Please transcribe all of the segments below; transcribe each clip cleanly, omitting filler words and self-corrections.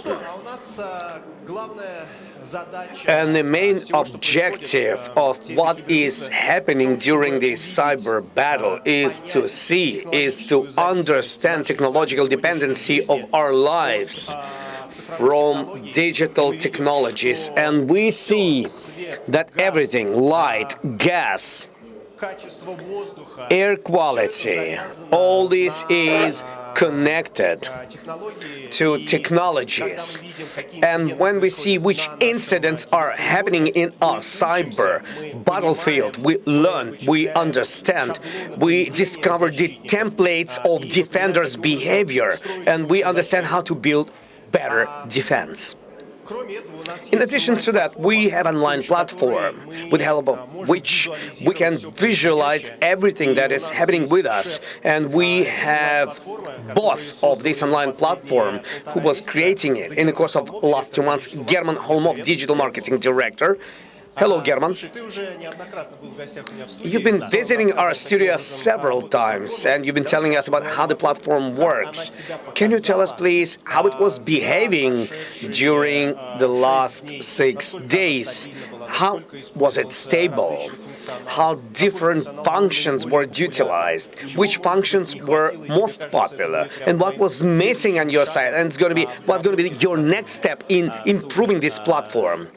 button. And the main objective of what is happening during this cyber battle is to understand technological dependency of our lives from digital technologies. And we see that everything, light, gas, air quality, all this is connected to technologies. And when we see which incidents are happening in our cyber battlefield, we learn, we understand, we discover the templates of defenders' behavior, and we understand how to build better defense. In addition to that, we have an online platform with the help of which we can visualize everything that is happening with us. And we have boss of this online platform who was creating it in the course of last 2 months, Kholmov, Digital Marketing Director. Hello, German. You've been visiting our studio several times, and you've been telling us about how the platform works. Can you tell us, please, how it was behaving during the last 6 days? How was it stable? How different functions were utilized? Which functions were most popular? And what was missing on your side? And what's going to be your next step in improving this platform?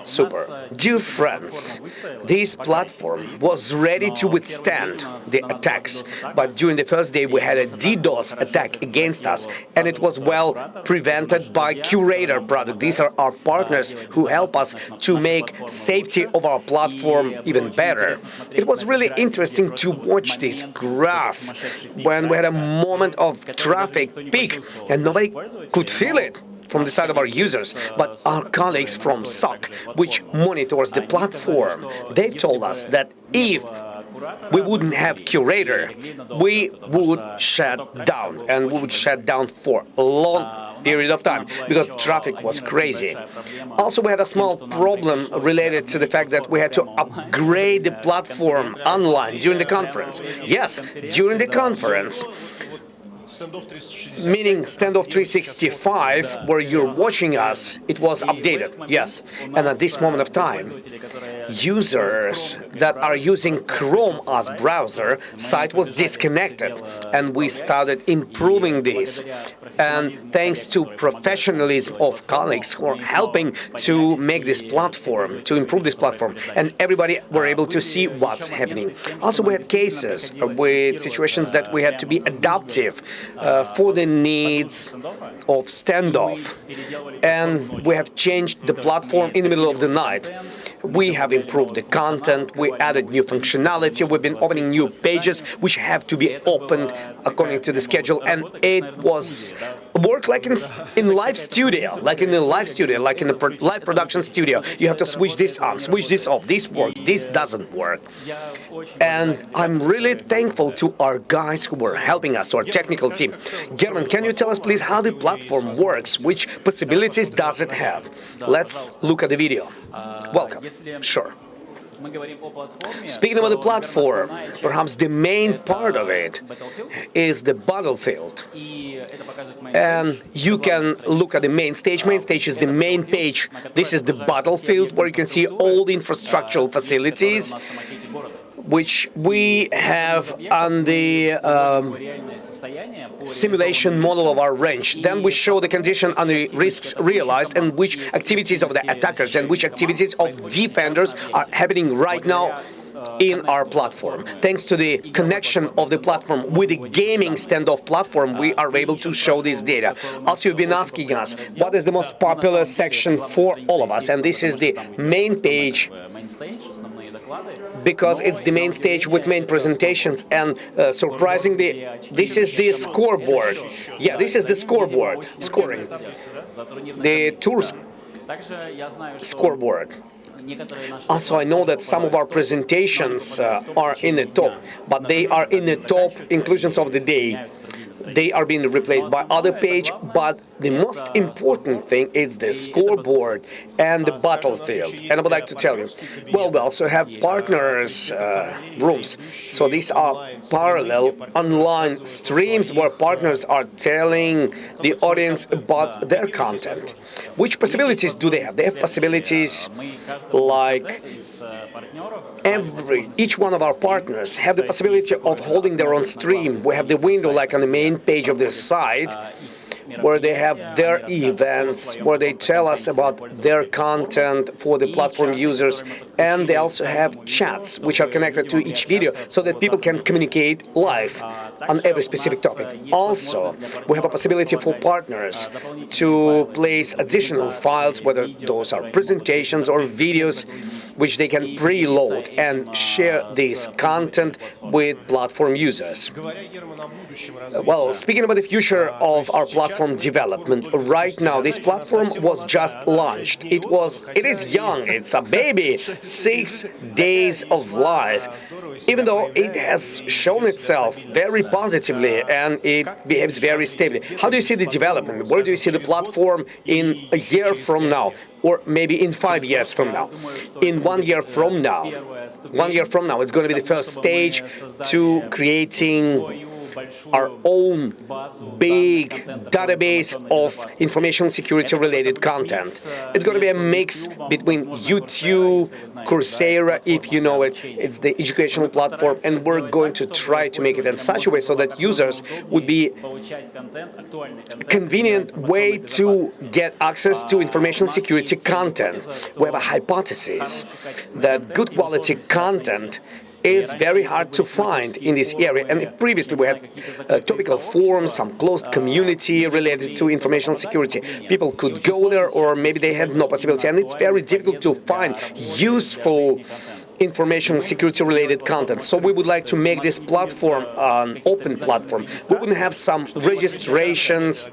Super. Dear friends, this platform was ready to withstand the attacks, but during the first day we had a DDoS attack against us, and it was well prevented by Curator product. These are our partners who help us to make safety of our platform even better. It was really interesting to watch this graph when we had a moment of traffic peak, and nobody could feel it from the side of our users, but our colleagues from SOC, which monitors the platform, they've told us that if we wouldn't have Curator, we would shut down, and we would shut down for a long period of time because traffic was crazy. Also, we had a small problem related to the fact that we had to upgrade the platform online during the conference. Yes, during the conference, meaning Standoff 365, where you're watching us, it was updated, yes. And at this moment of time, users that are using Chrome as browser, site was disconnected, and we started improving this. And thanks to professionalism of colleagues who are helping to make this platform, to improve this platform, and everybody were able to see what's happening. Also, we had cases with situations that we had to be adaptive for the needs of standoff, and we have changed the platform in the middle of the night. We have improved the content, we added new functionality, we've been opening new pages which have to be opened according to the schedule, and it was work like in live studio, like in a live live production studio. You have to switch this on, switch this off, this works, this doesn't work. And I'm really thankful to our guys who were helping us, to our technical team. German, can you tell us please how the platform works? Which possibilities does it have? Let's look at the video. Welcome. Sure. Speaking about the platform, perhaps the main part of it is the battlefield. And you can look at the main stage. Main stage is the main page. This is the battlefield where you can see all the infrastructural facilities which we have on the simulation model of our range. Then we show the condition and the risks realized and which activities of the attackers and which activities of defenders are happening right now in our platform. Thanks to the connection of the platform with the gaming standoff platform, we are able to show this data. Also, you've been asking us, what is the most popular section for all of us? And this is the main page, because it's the main stage with main presentations, and surprisingly, this is the scoreboard. Yeah, this is the scoreboard, scoring. The tour scoreboard. Also, I know that some of our presentations are in the top, but they are in the top inclusions of the day. They are being replaced by other page, but the most important thing is the scoreboard and the battlefield. And I would like to tell you, well, we also have partners rooms. So these are parallel online streams where partners are telling the audience about their content. Which possibilities do they have? They have possibilities like each one of our partners have the possibility of holding their own stream. We have the window like on the main page of the site where they have their events, where they tell us about their content for the platform users, and they also have chats which are connected to each video so that people can communicate live on every specific topic. Also, we have a possibility for partners to place additional files, whether those are presentations or videos, which they can preload and share this content with platform users. Well, speaking about the future of our platform development, right now this platform was just launched. It is young, it's a baby, 6 days of life. Even though it has shown itself very positively and it behaves very stably. How do you see the development? Where do you see the platform in a year from now? Or maybe in 5 years from now? In 1 year from now? 1 year from now, it's going to be the first stage to creating our own big database of information security related content. It's going to be a mix between YouTube, Coursera, if you know it. It's the educational platform, and we're going to try to make it in such a way so that users would be a convenient way to get access to information security content. We have a hypothesis that good quality content is very hard to find in this area. And previously we had topical forums, some closed community related to information security. People could go there, or maybe they had no possibility. And it's very difficult to find useful information security related content. So we would like to make this platform an open platform. We wouldn't have some registrations.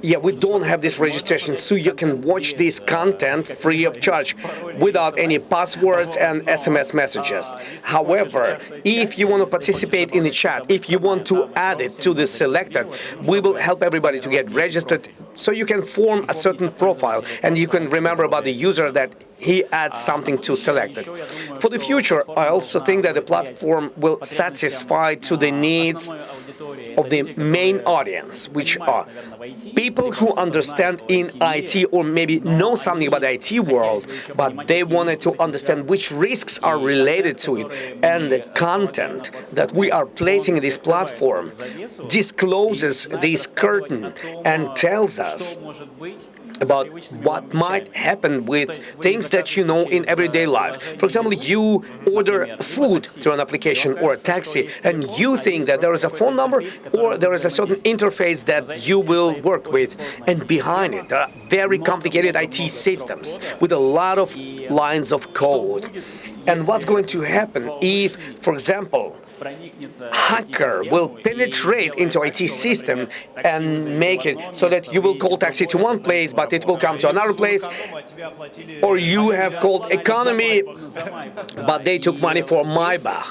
Yeah, we don't have this registration, so you can watch this content free of charge without any passwords and SMS messages. However, if you want to participate in the chat, if you want to add it to the selected, we will help everybody to get registered so you can form a certain profile and you can remember about the user that he adds something to selected. For the future, I also think that the platform will satisfy to the needs of the main audience, which are people who understand in IT or maybe know something about the IT world, but they wanted to understand which risks are related to it. And the content that we are placing in this platform discloses this curtain and tells us about what might happen with things that you know in everyday life. For example, you order food through an application or a taxi, and you think that there is a phone number or there is a certain interface that you will work with, and behind it there are very complicated IT systems with a lot of lines of code. And what's going to happen if, for example, hacker will penetrate into IT system and make it so that you will call taxi to one place, but it will come to another place, or you have called economy, but they took money for Maybach.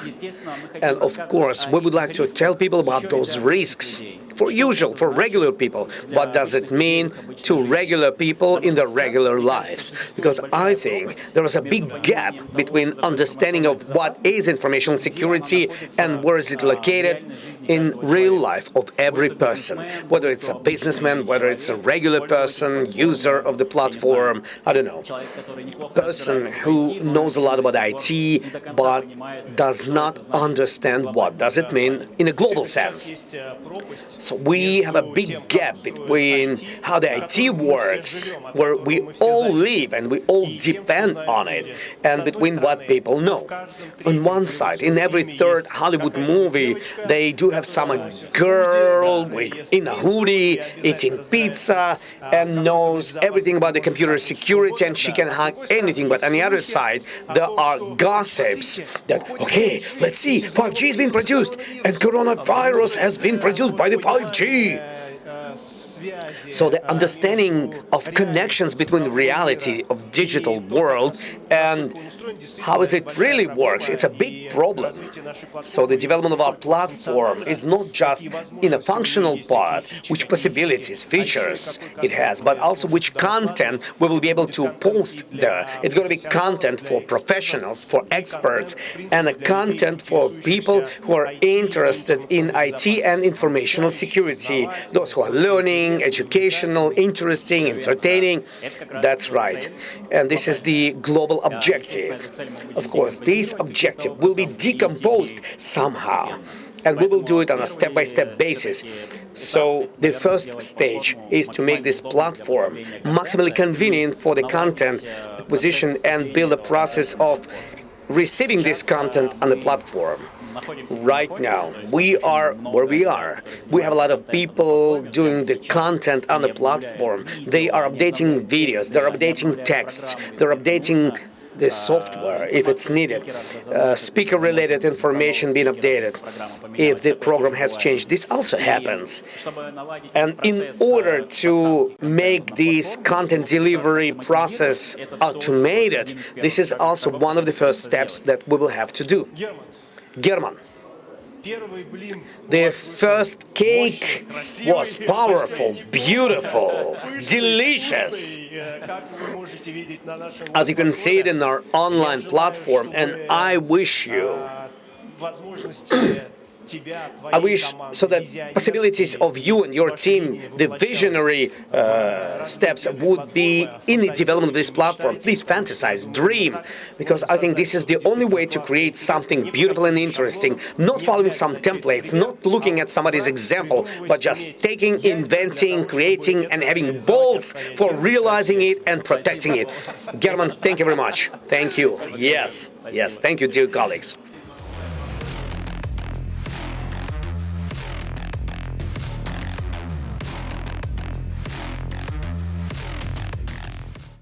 And of course, we would like to tell people about those risks. For regular people, what does it mean to regular people in their regular lives? Because I think there is a big gap between understanding of what is information security and where is it located in real life of every person, whether it's a businessman, whether it's a regular person, user of the platform, I don't know, person who knows a lot about IT but does not understand what does it mean in a global sense. So we have a big gap between how the IT works, where we all live and we all depend on it, and between what people know. On one side, in every third Hollywood movie, they do have some girl in a hoodie eating pizza and knows everything about the computer security, and she can hack anything. But on the other side, there are gossips that, okay, let's see, 5G has been produced and coronavirus has been produced by the 5G. So the understanding of connections between reality of digital world and how is it really works, it's a big problem. So the development of our platform is not just in a functional part, which possibilities, features it has, but also which content we will be able to post there. It's going to be content for professionals, for experts, and a content for people who are interested in IT and informational security, those who are learning, educational, interesting, entertaining. That's right. And this is the global objective. Of course, this objective will be decomposed somehow, and we will do it on a step-by-step basis. So the first stage is to make this platform maximally convenient for the content acquisition and build a process of receiving this content on the platform. Right now, we are where we are. We have a lot of people doing the content on the platform. They are updating videos, they're updating texts, they're updating the software if it's needed, speaker-related information being updated if the program has changed. This also happens. And in order to make this content delivery process automated, this is also one of the first steps that we will have to do. German. The first cake was powerful, beautiful, delicious. As you can see it in our online platform, and I wish so that possibilities of you and your team, the visionary steps would be in the development of this platform. Please fantasize, dream, because I think this is the only way to create something beautiful and interesting, not following some templates, not looking at somebody's example, but just taking, inventing, creating, and having balls for realizing it and protecting it. German, thank you very much. Thank you. Yes, thank you, dear colleagues.